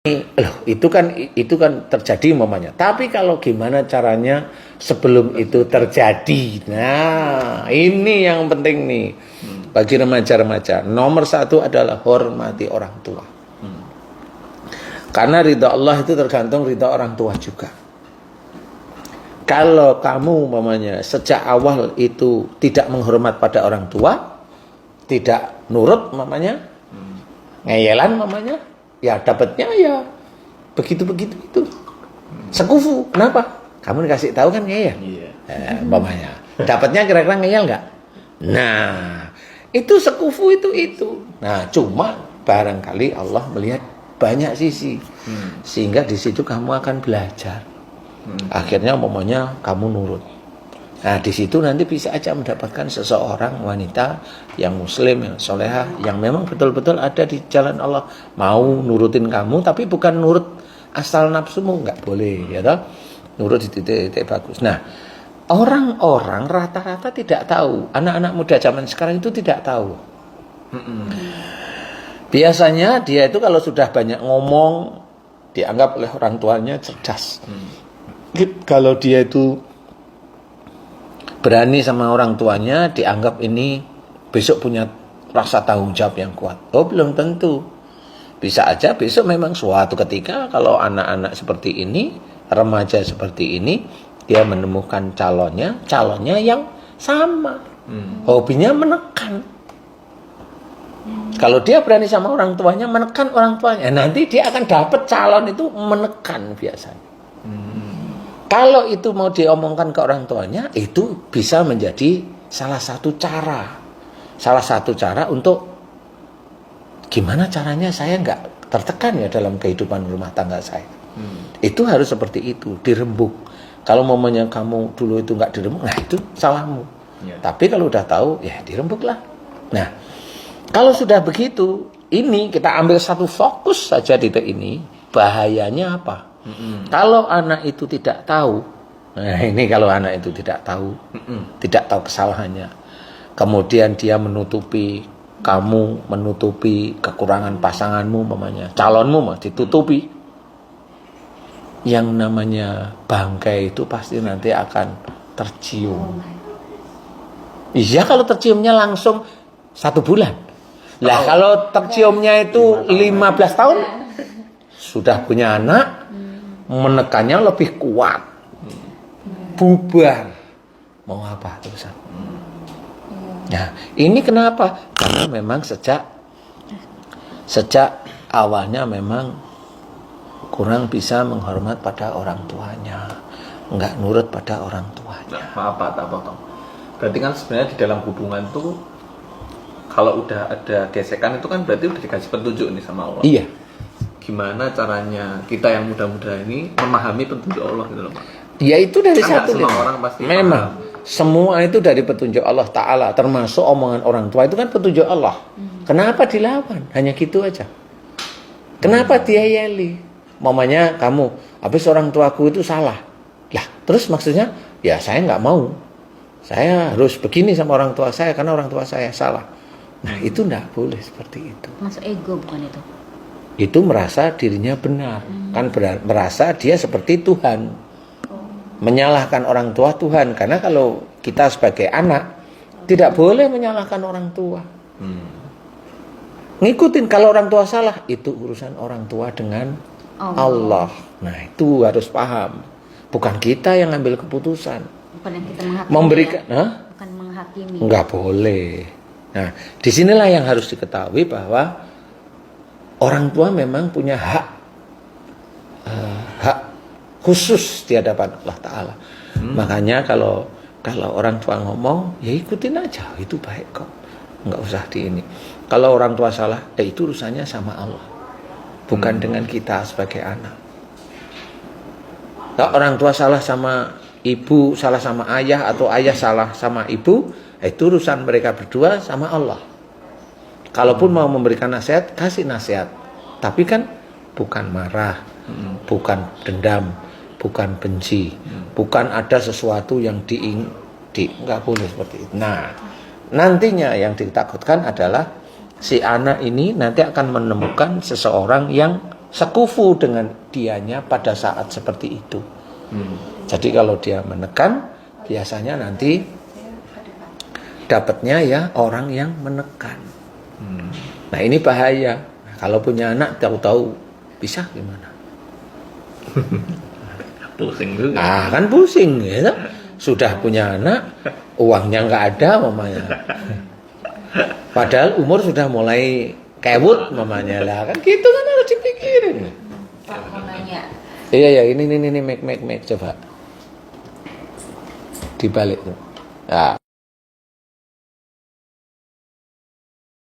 Loh, itu kan terjadi umpamanya. Tapi kalau gimana caranya sebelum itu terjadi? Nah, ini yang penting nih bagi remaja-remaja. Nomor satu adalah hormati orang tua. Karena ridha Allah itu tergantung ridha orang tua juga. Kalau kamu umpamanya sejak awal itu tidak menghormat pada orang tua, tidak nurut umpamanya, ngeyelan umpamanya, ya dapatnya ya begitu-begitu itu. Sekufu. Kenapa? Kamu dikasih tahu kan ngeyel. Umpamanya. Dapatnya kira-kira ngeyel enggak? Nah, itu sekufu itu. Nah, cuma barangkali Allah melihat banyak sisi. Sehingga di situ kamu akan belajar. Akhirnya umpamanya kamu nurut. Nah, di situ nanti bisa aja mendapatkan seseorang wanita yang muslim, yang solehah, yang memang betul-betul ada di jalan Allah, mau nurutin kamu, tapi bukan nurut asal nafsumu, nggak boleh, ya toh? Nurut di titik-titik bagus. Nah, orang-orang rata-rata tidak tahu, anak-anak muda zaman sekarang itu tidak tahu. Biasanya dia itu kalau sudah banyak ngomong, dianggap oleh orang tuanya cerdas. Kalau dia itu berani sama orang tuanya, dianggap ini besok punya rasa tanggung jawab yang kuat. Oh, belum tentu. Bisa aja besok memang suatu ketika kalau anak-anak seperti ini, remaja seperti ini, dia menemukan calonnya yang sama. Hobinya menekan. Kalau dia berani sama orang tuanya, menekan orang tuanya, nanti dia akan dapat calon itu menekan biasanya. Kalau itu mau diomongkan ke orang tuanya, itu bisa menjadi salah satu cara. Salah satu cara untuk gimana caranya saya nggak tertekan ya dalam kehidupan rumah tangga saya. Itu harus seperti itu, dirembuk. Kalau momennya kamu dulu itu nggak dirembuk, nah itu salahmu. Tapi kalau udah tahu, ya dirembuklah. Nah, kalau sudah begitu, ini kita ambil satu fokus saja di ini, bahayanya apa? Kalau anak itu tidak tahu, nah ini kalau anak itu tidak tahu kesalahannya, kemudian dia menutupi, kamu menutupi kekurangan pasanganmu, mamanya, calonmu mah ditutupi, yang namanya bangkai itu pasti nanti akan tercium. Iya, kalau terciumnya langsung 1 bulan. Lah kalau terciumnya itu 15 tahun, sudah punya anak, menekannya lebih kuat, bubar, mau apa terusan. Nah, ini kenapa? Karena memang sejak awalnya memang kurang bisa menghormat pada orang tuanya, nggak nurut pada orang tuanya. Maaf Pak, tak potong. Berarti kan sebenarnya di dalam hubungan tuh kalau udah ada gesekan itu kan berarti udah dikasih petunjuk nih sama Allah. Iya. Gimana caranya kita yang muda-muda ini memahami petunjuk Allah gitu loh Pak? Ya itu dari kan satu. Semua orang pasti memang paham. Semua itu dari petunjuk Allah Ta'ala, termasuk omongan orang tua itu kan petunjuk Allah. Kenapa dilawan? Hanya gitu aja. Kenapa dia yeli? Mamanya kamu, habis orang tuaku itu salah. Lah, terus maksudnya, ya saya nggak mau. Saya harus begini sama orang tua saya karena orang tua saya salah. Nah, itu nggak boleh seperti itu. Masuk ego bukan itu? Itu merasa dirinya benar. Kan merasa dia seperti Tuhan. Menyalahkan orang tua Tuhan. Karena kalau kita sebagai anak tidak boleh menyalahkan orang tua. Ngikutin kalau orang tua salah, itu urusan orang tua dengan Allah. Nah, itu harus paham. Bukan kita yang ngambil keputusan. Bukan yang kita menghakimi. Memberikan, bukan menghakimi. Enggak boleh. Nah, disinilah yang harus diketahui bahwa orang tua memang punya hak khusus di hadapan Allah Ta'ala. Makanya kalau orang tua ngomong, ya ikutin aja, itu baik kok, nggak usah di ini. Kalau orang tua salah, ya itu urusannya sama Allah, bukan dengan kita sebagai anak. Kalau orang tua salah sama ibu, salah sama ayah, atau ayah salah sama ibu, itu urusan mereka berdua sama Allah. Kalaupun mau memberikan nasihat, kasih nasihat, tapi kan bukan marah, bukan dendam, bukan benci, bukan ada sesuatu yang nggak boleh seperti itu. Nah, nantinya yang ditakutkan adalah si anak ini nanti akan menemukan seseorang yang sekufu dengan dianya pada saat seperti itu. Jadi kalau dia menekan, biasanya nanti dapatnya ya orang yang menekan. Nah ini bahaya. Nah, kalau punya anak tahu-tahu bisa gimana? Pusing juga. Ah kan pusing gitu. Sudah punya anak, uangnya nggak ada mamanya. Padahal umur sudah mulai kewut mamanya lah. Kan gitu kan harus dipikirin. Pak mau nanya. Iya ya ini make coba dibalik tuh. Ya.